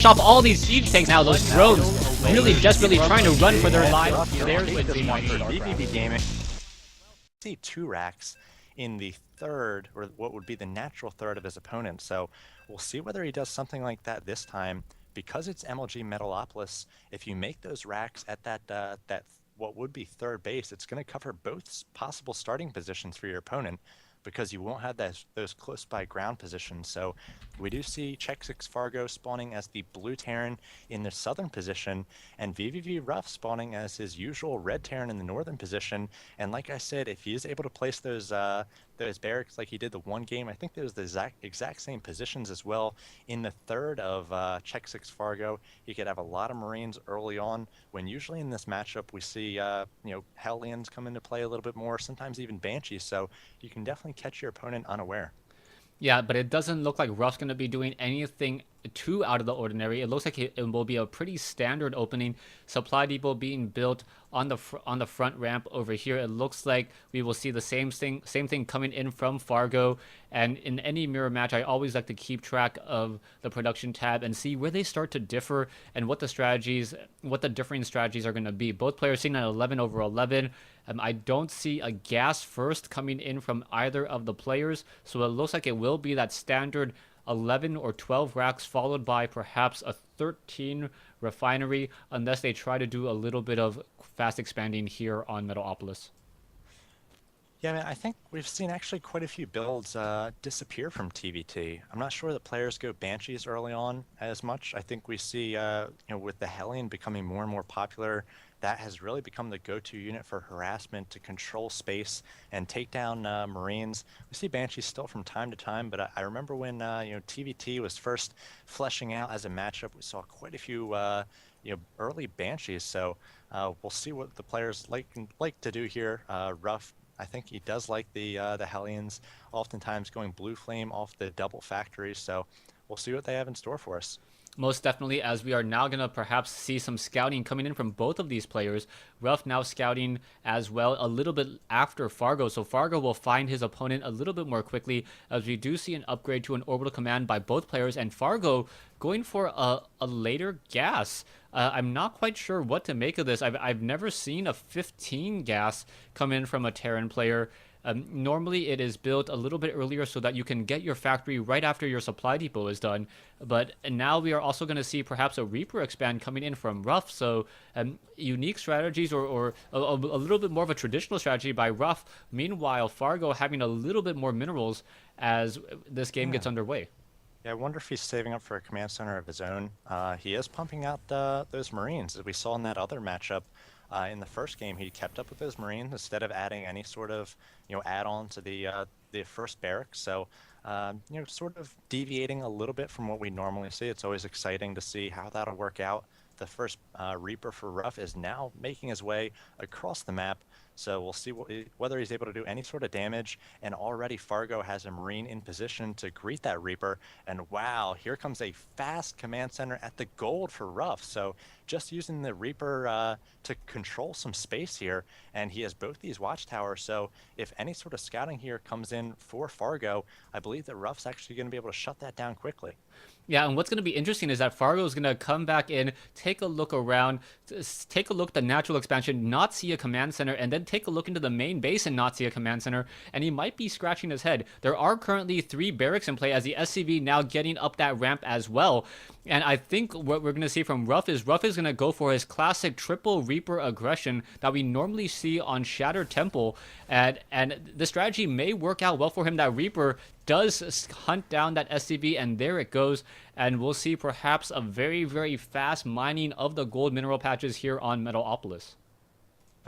off all these siege tanks now. Those drones really desperately trying to run for their lives. There's Wednesday Night Starcraft. vVv Gaming. See 2 racks in the third, or what would be the natural third of his opponent. So we'll see whether he does something like that this time. Because it's MLG Metalopolis, if you make those racks at that what would be third base, it's going to cover both possible starting positions for your opponent, because you won't have those close by ground positions. So we do see xSixFargo spawning as the blue Terran in the southern position, and vVv RuFF spawning as his usual red Terran in the northern position. And like I said, if he is able to place those barracks like he did the one game, I think there's the exact same positions as well in the third of xSixFargo. He could have a lot of Marines early on, when usually in this matchup we see Hellions come into play a little bit more, sometimes even Banshees. So you can definitely catch your opponent unaware. Yeah, but it doesn't look like RuFF's going to be doing anything too out of the ordinary. It looks like it will be a pretty standard opening. Supply depot being built on the front ramp over here. It looks like we will see the same thing coming in from Fargo. And in any mirror match, I always like to keep track of the production tab and see where they start to differ and what the differing strategies are going to be. Both players sitting at 11 over 11. I don't see a gas first coming in from either of the players, so it looks like it will be that standard 11 or 12 racks, followed by perhaps a 13 refinery, unless they try to do a little bit of fast expanding here on Metalopolis. Yeah, man, I think we've seen actually quite a few builds disappear from TVT. I'm not sure that players go Banshees early on as much. I think we see, with the Hellion becoming more and more popular, that has really become the go-to unit for harassment, to control space and take down Marines. We see Banshees still from time to time, but I remember when TVT was first fleshing out as a matchup, we saw quite a few early Banshees. So we'll see what the players like to do here. RuFF, I think he does like the Hellions, oftentimes going Blue Flame off the double factories. So we'll see what they have in store for us. Most definitely, as we are now going to perhaps see some scouting coming in from both of these players. RuFF now scouting as well a little bit after Fargo, so Fargo will find his opponent a little bit more quickly, as we do see an upgrade to an orbital command by both players, and Fargo going for a later gas. I'm not quite sure what to make of this. I've never seen a 15 gas come in from a Terran player. Normally it is built a little bit earlier so that you can get your factory right after your supply depot is done, but now we are also going to see perhaps a Reaper expand coming in from RuFF. So unique strategies, or a little bit more of a traditional strategy by RuFF. Meanwhile, Fargo having a little bit more minerals as this game gets underway. Yeah, I wonder if he's saving up for a command center of his own. He is pumping out those Marines, as we saw in that other matchup. In the first game, he kept up with those Marines instead of adding any sort of add-on to the first barracks. So sort of deviating a little bit from what we normally see. It's always exciting to see how that'll work out. The first Reaper for RuFF is now making his way across the map. So we'll see whether he's able to do any sort of damage. And already Fargo has a Marine in position to greet that Reaper. And wow, here comes a fast command center at the gold for RuFF. So just using the Reaper to control some space here. And he has both these watchtowers. So if any sort of scouting here comes in for Fargo, I believe that RuFF's actually going to be able to shut that down quickly. Yeah, and what's going to be interesting is that Fargo is going to come back in, take a look around, take a look at the natural expansion, not see a command center, and then take a look into the main base and not see a command center, and he might be scratching his head. There are currently 3 barracks in play, as the SCV now getting up that ramp as well. And I think what we're going to see from RuFF is going to go for his classic triple Reaper aggression that we normally see on Shattered Temple. And the strategy may work out well for him. That Reaper does hunt down that SCV, and there it goes. And we'll see perhaps a very, very fast mining of the gold mineral patches here on Metalopolis.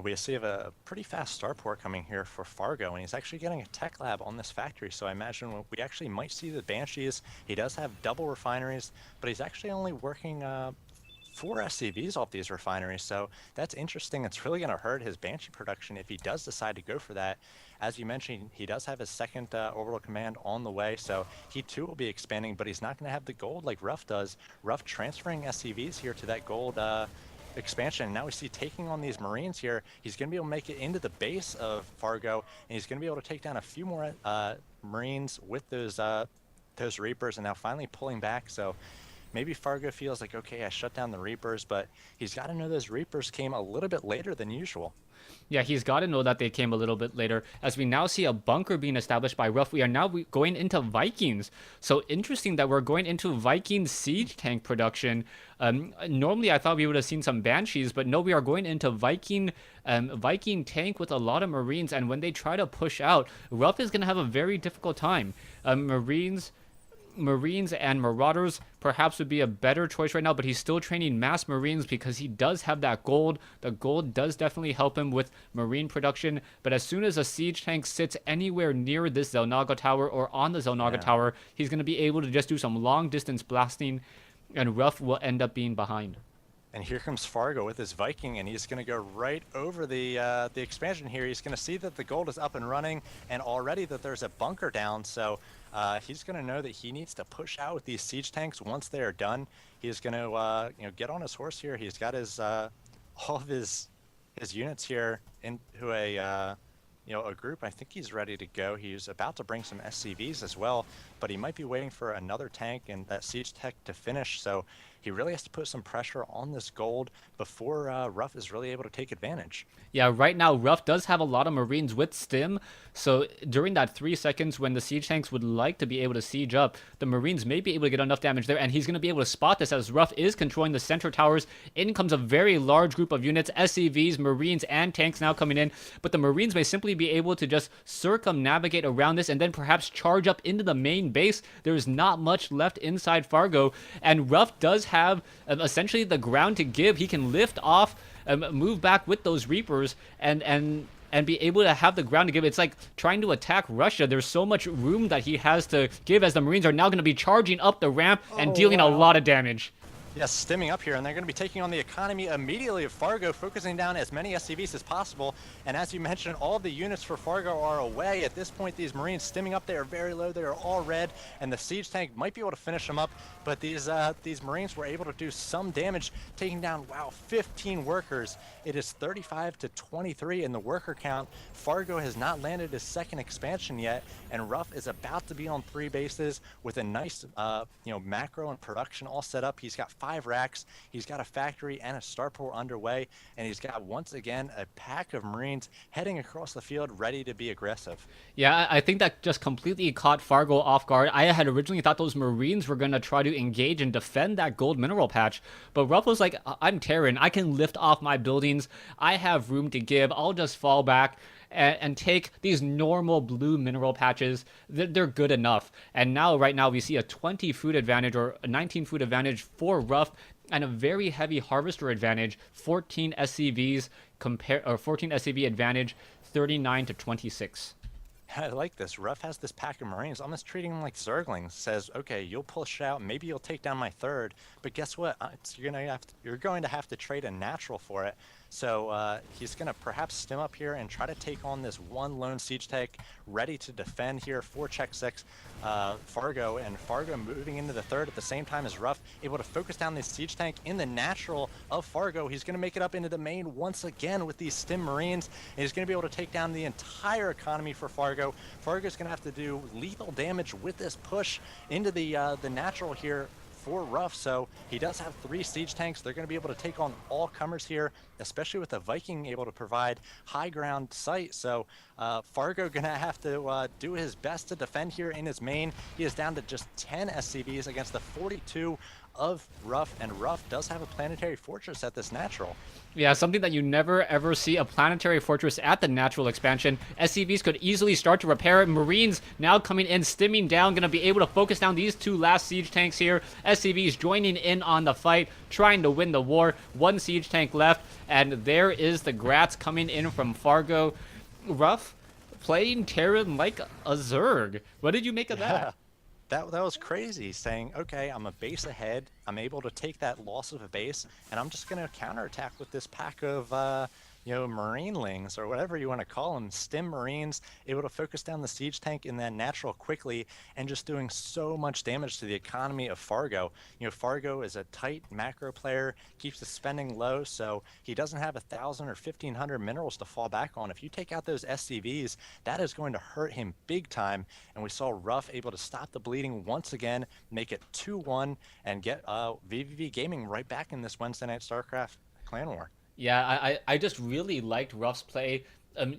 We see a pretty fast starport coming here for Fargo, and he's actually getting a tech lab on this factory. So I imagine we actually might see the Banshees. He does have double refineries, but he's actually only working 4 SCVs off these refineries. So that's interesting. It's really going to hurt his Banshee production if he does decide to go for that. As you mentioned, he does have his second orbital command on the way, so he too will be expanding, but he's not going to have the gold like RuFF does. RuFF transferring SCVs here to that gold expansion. Now we see taking on these Marines here. He's going to be able to make it into the base of Fargo, and he's going to be able to take down a few more Marines with those Reapers, and now finally pulling back. So maybe Fargo feels like, okay, I shut down the Reapers, but he's got to know those Reapers came a little bit later than usual. Yeah, he's got to know that they came a little bit later. As we now see a bunker being established by RuFF, we are now going into Vikings. So interesting that we're going into Viking siege tank production. Normally, I thought we would have seen some Banshees, but no, we are going into Viking tank with a lot of Marines. And when they try to push out, RuFF is going to have a very difficult time. Marines and Marauders perhaps would be a better choice right now, but he's still training mass Marines because he does have that gold. The gold does definitely help him with Marine production, but as soon as a siege tank sits anywhere near this Xel'Naga tower or on the Xel'Naga tower, he's going to be able to just do some long distance blasting, and RuFF will end up being behind. And here comes Fargo with his Viking, and he's going to go right over the expansion here. He's going to see that the gold is up and running, and already that there's a bunker down. So he's going to know that he needs to push out with these siege tanks once they are done. He's going to get on his horse here. He's got his all of his units here into a group. I think he's ready to go. He's about to bring some SCVs as well, but he might be waiting for another tank and that siege tech to finish. So he really has to put some pressure on this gold before RuFF is really able to take advantage. Yeah, right now RuFF does have a lot of Marines with stim, so during that 3 seconds when the siege tanks would like to be able to siege up, the Marines may be able to get enough damage there, and he's going to be able to spot this as RuFF is controlling the center towers. In comes a very large group of units, SCVs, Marines, and tanks now coming in, but the Marines may simply be able to just circumnavigate around this and then perhaps charge up into the main base. There's not much left inside Fargo, and RuFF does have essentially the ground to give. He can lift off, move back with those Reapers, and be able to have the ground to give. It's like trying to attack Russia. There's so much room that he has to give as the Marines are now going to be charging up the ramp and dealing a lot of damage. Yes, stimming up here, and they're going to be taking on the economy immediately of Fargo, focusing down as many SCVs as possible. And as you mentioned, all of the units for Fargo are away. At this point, these Marines stimming up, they are very low. They are all red, and the siege tank might be able to finish them up. But these Marines were able to do some damage, taking down, 15 workers. It is 35 to 23 in the worker count. Fargo has not landed his second expansion yet, and RuFF is about to be on 3 bases with a nice, macro and production all set up. He's got 5 racks. He's got a factory and a starport underway, and he's got once again a pack of Marines heading across the field, ready to be aggressive. Yeah, I think that just completely caught Fargo off guard. I had originally thought those Marines were going to try to engage and defend that gold mineral patch, but RuFF was like, I'm Terran. I can lift off my buildings. I have room to give. I'll just fall back and take these normal blue mineral patches. They're good enough. And now, right now, we see a 20 food advantage or a 19 food advantage for RuFF, and a very heavy harvester advantage, 14 SCVs 14 SCV advantage, 39 to 26. I like this. RuFF has this pack of Marines, almost treating them like Zerglings. Says, okay, you'll push out, maybe you'll take down my third, but guess what? You're going to have to trade a natural for it. So he's going to perhaps stim up here and try to take on this one lone siege tank, ready to defend here for xSix Fargo, and Fargo moving into the third at the same time as RuFF, able to focus down this siege tank in the natural of Fargo. He's going to make it up into the main once again with these stim Marines, and he's going to be able to take down the entire economy for Fargo. Fargo's going to have to do lethal damage with this push into the natural here for RuFF. So he does have 3 siege tanks. They're going to be able to take on all comers here, especially with the Viking able to provide high ground sight. So Fargo going to have to do his best to defend here in his main. He is down to just 10 SCVs against the 42 of RuFF, and RuFF does have a planetary fortress at this natural. Yeah, something that you never ever see, a planetary fortress at the natural expansion. SCVs could easily start to repair it. Marines now coming in, stimming down, going to be able to focus down these 2 last siege tanks here. SCVs joining in on the fight, trying to win the war. 1 siege tank left, and there is the Grats coming in from Fargo. RuFF playing Terran like a Zerg. What did you make of that? That was crazy, saying, okay, I'm a base ahead. I'm able to take that loss of a base, and I'm just going to counterattack with this pack of Marinelings, or whatever you want to call them, stim Marines, able to focus down the siege tank in that natural quickly and just doing so much damage to the economy of Fargo. Fargo is a tight macro player, keeps the spending low, so he doesn't have 1,000 or 1,500 minerals to fall back on. If you take out those SCVs, that is going to hurt him big time. And we saw RuFF able to stop the bleeding once again, make it 2-1, and get vVv Gaming right back in this Wednesday Night Starcraft clan war. Yeah, I just really liked Ruff's play,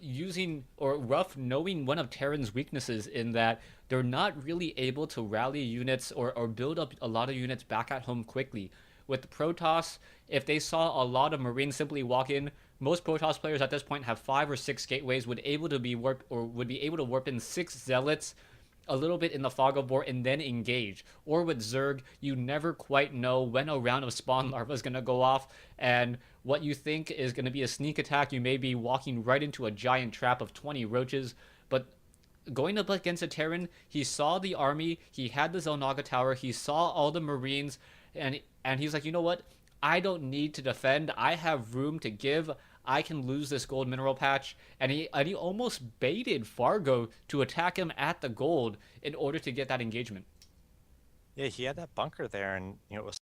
using or Ruff knowing one of Terran's weaknesses in that they're not really able to rally units or build up a lot of units back at home quickly. With Protoss, if they saw a lot of Marines simply walk in, most Protoss players at this point have 5 or 6 gateways, would be able to warp in 6 zealots a little bit in the fog of war and then engage. Or with Zerg, you never quite know when a round of spawn larva is going to go off, and what you think is going to be a sneak attack, you may be walking right into a giant trap of 20 roaches. But going up against a Terran, he saw the army, he had the Zelnaga tower, he saw all the Marines, and he's like, you know what? I don't need to defend. I have room to give. I can lose this gold mineral patch, and he almost baited Fargo to attack him at the gold in order to get that engagement. Yeah, he had that bunker there, and it was